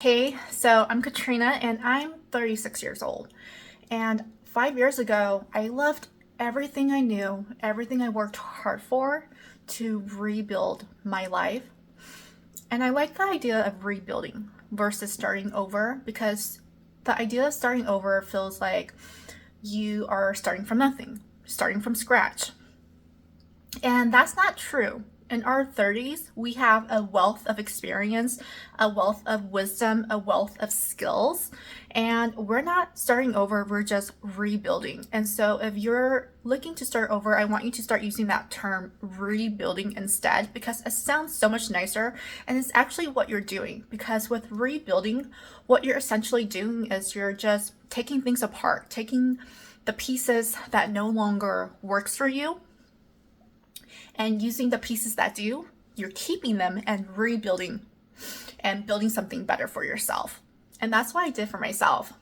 Hey, so I'm Katrina and I'm 36 years old. And 5 years ago, I left everything I knew, everything I worked hard for to rebuild my life. And I like the idea of rebuilding versus starting over because the idea of starting over feels like you are starting from nothing, starting from scratch. And that's not true. In our 30s, we have a wealth of experience, a wealth of wisdom, a wealth of skills, and we're not starting over, we're just rebuilding. And so, if you're looking to start over, I want you to start using that term rebuilding instead because it sounds so much nicer and it's actually what you're doing. Because with rebuilding, what you're essentially doing is you're just taking things apart, taking the pieces that no longer works for you and using the pieces that do, you're keeping them and rebuilding and building something better for yourself. And that's what I did for myself.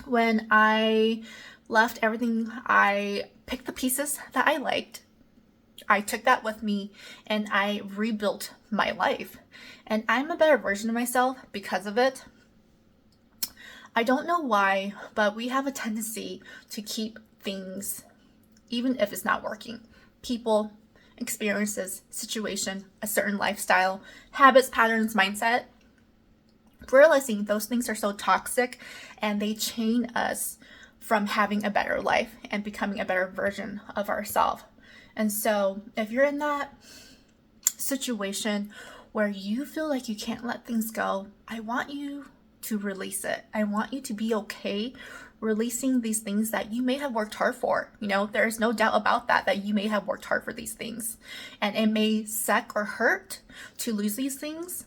When I left everything, I picked the pieces that I liked. I took that with me and I rebuilt my life. And I'm a better version of myself because of it. I don't know why, but we have a tendency to keep things even if it's not working. People, experiences, situation, a certain lifestyle, habits, patterns, mindset, realizing those things are so toxic and they chain us from having a better life and becoming a better version of ourselves. And so, if you're in that situation where you feel like you can't let things go, I want you to release it. I want you to be okay releasing these things that you may have worked hard for. There's no doubt about that you may have worked hard for these things. And it may suck or hurt to lose these things.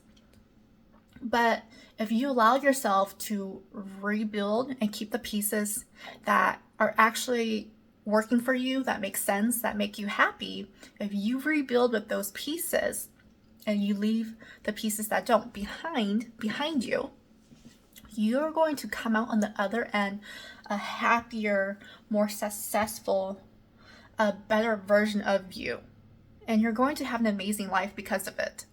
But if you allow yourself to rebuild and keep the pieces that are actually working for you, that make sense, that make you happy, if you rebuild with those pieces and you leave the pieces that don't behind you, you're going to come out on the other end a happier, more successful, a better version of you. And you're going to have an amazing life because of it.